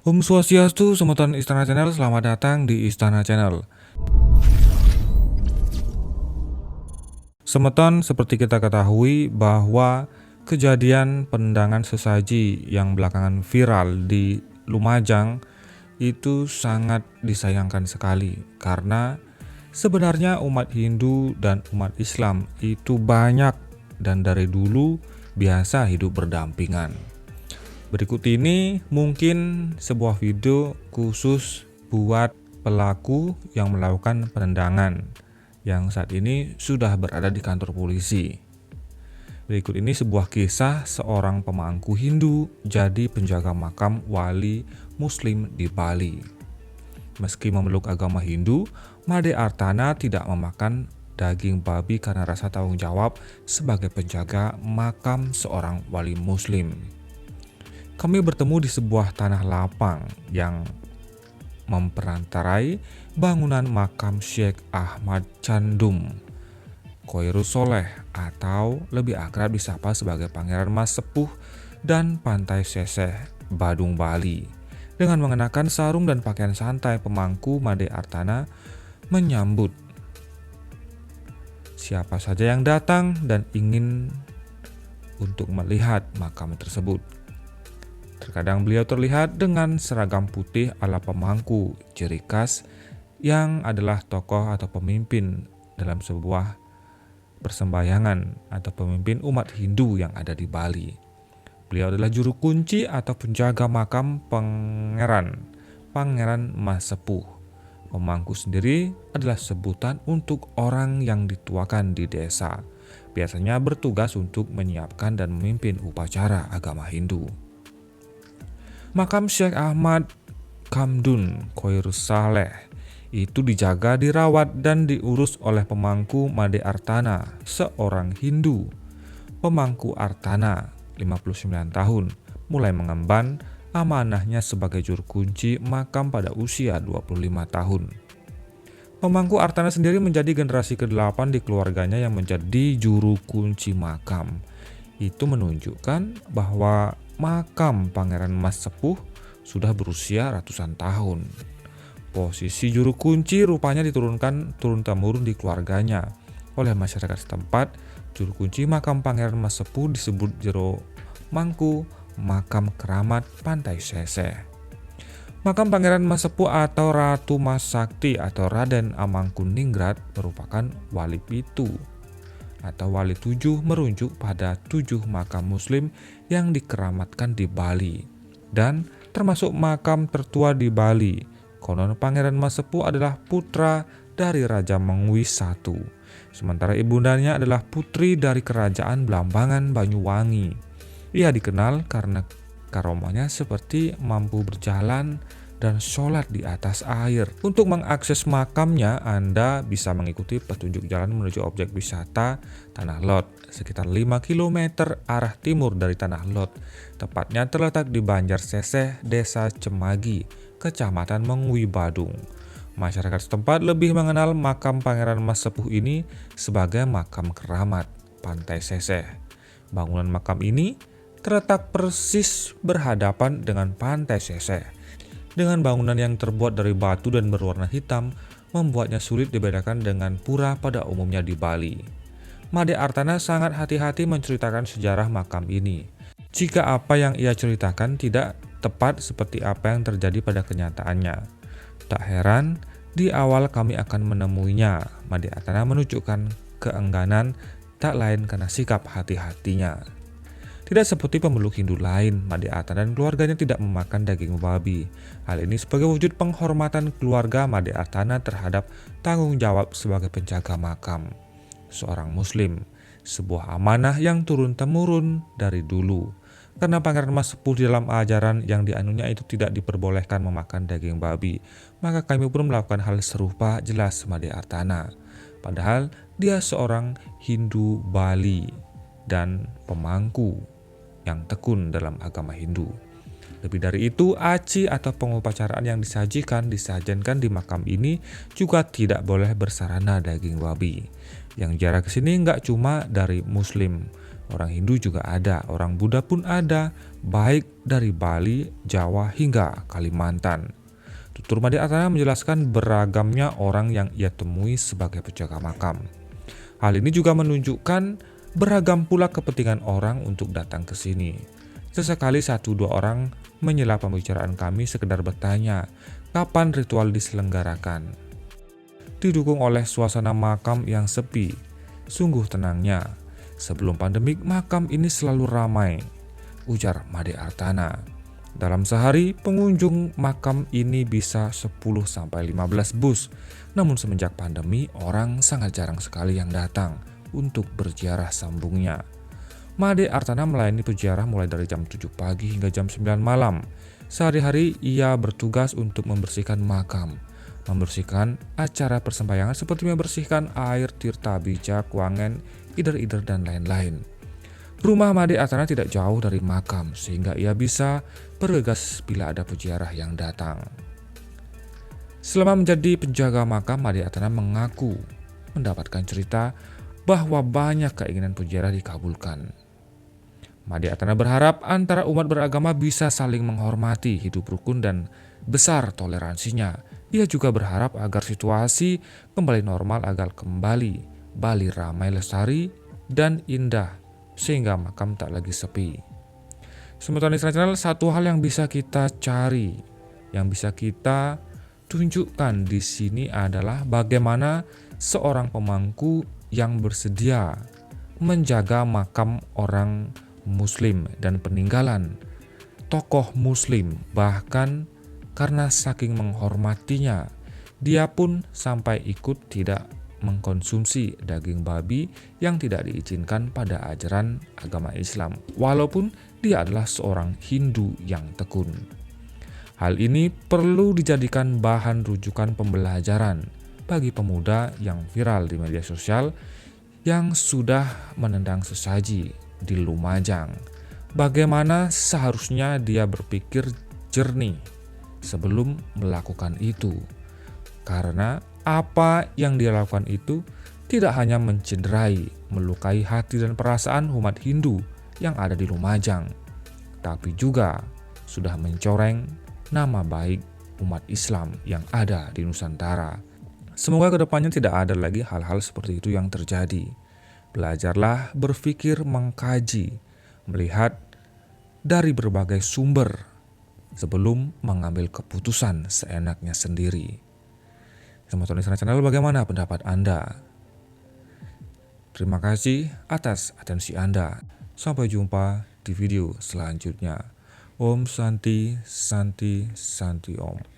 Om Swastiastu, Semeton Istana Channel, selamat datang di Istana Channel. Semeton, seperti kita ketahui bahwa kejadian penendangan sesaji yang belakangan viral di Lumajang itu sangat disayangkan sekali, karena sebenarnya umat Hindu dan umat Islam itu banyak dan dari dulu biasa hidup berdampingan. Berikut ini mungkin sebuah video khusus buat pelaku yang melakukan penendangan yang saat ini sudah berada di kantor polisi. Berikut ini sebuah kisah seorang pemangku Hindu jadi penjaga makam wali Muslim di Bali. Meski memeluk agama Hindu, Made Artana tidak memakan daging babi karena rasa tanggung jawab sebagai penjaga makam seorang wali Muslim. Kami bertemu di sebuah tanah lapang yang memperantarai bangunan makam Syekh Ahmad Chandum Khoirus Soleh, atau lebih akrab disapa sebagai Pangeran Mas Sepuh, dan Pantai Seseh, Badung, Bali. Dengan mengenakan sarung dan pakaian santai, pemangku Made Artana menyambut siapa saja yang datang dan ingin untuk melihat makam tersebut. Terkadang beliau terlihat dengan seragam putih ala pemangku, ciri khas yang adalah tokoh atau pemimpin dalam sebuah persembahyangan atau pemimpin umat Hindu yang ada di Bali. Beliau adalah juru kunci atau penjaga makam Pangeran Mas Sepuh. Pemangku sendiri adalah sebutan untuk orang yang dituakan di desa. Biasanya bertugas untuk menyiapkan dan memimpin upacara agama Hindu. Makam Syekh Ahmad Kamdun Khoirus Saleh itu dijaga, dirawat, dan diurus oleh pemangku Made Artana, seorang Hindu. Pemangku Artana, 59 tahun, mulai mengemban amanahnya sebagai juru kunci makam pada usia 25 tahun. Pemangku Artana sendiri menjadi generasi ke-8 di keluarganya yang menjadi juru kunci makam. Itu menunjukkan bahwa makam Pangeran Mas Sepuh sudah berusia ratusan tahun. Posisi juru kunci rupanya diturunkan turun-temurun di keluarganya. Oleh masyarakat setempat, juru kunci makam Pangeran Mas Sepuh disebut Jero Mangku, makam keramat Pantai Seseh. Makam Pangeran Mas Sepuh atau Ratu Mas Sakti atau Raden Amangkuningrat merupakan wali pitu atau wali 7, merujuk pada 7 makam muslim yang dikeramatkan di Bali dan termasuk makam tertua di Bali. Konon Pangeran Mas Sepuh adalah putra dari Raja Mengwi I, sementara ibundanya adalah putri dari Kerajaan Blambangan Banyuwangi. Ia dikenal karena karomanya seperti mampu berjalan dan sholat di atas air. Untuk mengakses makamnya, Anda bisa mengikuti petunjuk jalan menuju objek wisata Tanah Lot, sekitar 5 km arah timur dari Tanah Lot. Tepatnya terletak di Banjar Seseh, Desa Cemagi, Kecamatan Mengwi, Badung. Masyarakat setempat lebih mengenal makam Pangeran Mas Sepuh ini sebagai makam keramat Pantai Seseh. Bangunan makam ini terletak persis berhadapan dengan Pantai Seseh. Dengan bangunan yang terbuat dari batu dan berwarna hitam, membuatnya sulit dibedakan dengan pura pada umumnya di Bali. Made Artana sangat hati-hati menceritakan sejarah makam ini. Jika apa yang ia ceritakan tidak tepat seperti apa yang terjadi pada kenyataannya. Tak heran, di awal kami akan menemuinya. Made Artana menunjukkan keengganan tak lain karena sikap hati-hatinya. Tidak seperti pemeluk Hindu lain, Made Artana dan keluarganya tidak memakan daging babi. Hal ini sebagai wujud penghormatan keluarga Made Artana terhadap tanggung jawab sebagai penjaga makam seorang muslim, sebuah amanah yang turun-temurun dari dulu. Karena Pangeran Mas Sepuh di dalam ajaran yang dianutnya itu tidak diperbolehkan memakan daging babi, maka kami pun melakukan hal serupa, jelas Made Artana. Padahal dia seorang Hindu Bali dan pemangku yang tekun dalam agama Hindu. Lebih dari itu, aci atau pengupacaraan yang disajikan di makam ini juga tidak boleh bersarana daging babi. Yang jarak ke sini nggak cuma dari Muslim, Orang Hindu juga ada, orang Buddha pun ada, baik dari Bali, Jawa hingga Kalimantan. Tutur Made Artana menjelaskan beragamnya orang yang ia temui sebagai penjaga makam. Hal ini juga menunjukkan beragam pula kepentingan orang untuk datang ke sini. Sesekali 1-2 orang menyela pembicaraan kami sekedar bertanya kapan ritual diselenggarakan. Didukung oleh suasana makam yang sepi, sungguh tenangnya. Sebelum pandemik makam ini selalu ramai, ujar Made Artana. Dalam sehari pengunjung makam ini bisa 10-15 bus. Namun semenjak pandemi orang sangat jarang sekali yang datang untuk berziarah, sambungnya. Made Artana melayani peziarah mulai dari jam 7 pagi hingga jam 9 malam. Sehari-hari ia bertugas untuk membersihkan makam, membersihkan acara persembahyangan seperti membersihkan air, tirta, bijak, wangen, ider-ider dan lain-lain. Rumah Made Artana tidak jauh dari makam sehingga ia bisa bergegas bila ada peziarah yang datang. Selama menjadi penjaga makam, Made Artana mengaku mendapatkan cerita bahwa banyak keinginan peziarah dikabulkan. Made Artana berharap antara umat beragama bisa saling menghormati, hidup rukun dan besar toleransinya. Ia juga berharap agar situasi kembali normal agar kembali Bali ramai, lestari, dan indah sehingga makam tak lagi sepi. Sementara Channel, satu hal yang bisa kita cari, yang bisa kita tunjukkan di sini adalah bagaimana seorang pemangku yang bersedia menjaga makam orang Muslim dan peninggalan tokoh Muslim, bahkan karena saking menghormatinya, dia pun sampai ikut tidak mengkonsumsi daging babi yang tidak diizinkan pada ajaran agama Islam, walaupun dia adalah seorang Hindu yang tekun. Hal ini perlu dijadikan bahan rujukan pembelajaran bagi pemuda yang viral di media sosial yang sudah menendang sesaji di Lumajang. Bagaimana seharusnya dia berpikir jernih sebelum melakukan itu, karena apa yang dia lakukan itu tidak hanya mencederai, melukai hati dan perasaan umat Hindu yang ada di Lumajang, tapi juga sudah mencoreng nama baik umat Islam yang ada di Nusantara. Semoga kedepannya tidak ada lagi hal-hal seperti itu yang terjadi. Belajarlah berpikir, mengkaji, melihat dari berbagai sumber sebelum mengambil keputusan seenaknya sendiri. Teman-teman di channel, bagaimana pendapat Anda? Terima kasih atas atensi Anda. Sampai jumpa di video selanjutnya. Om Santi Santi Santi Om.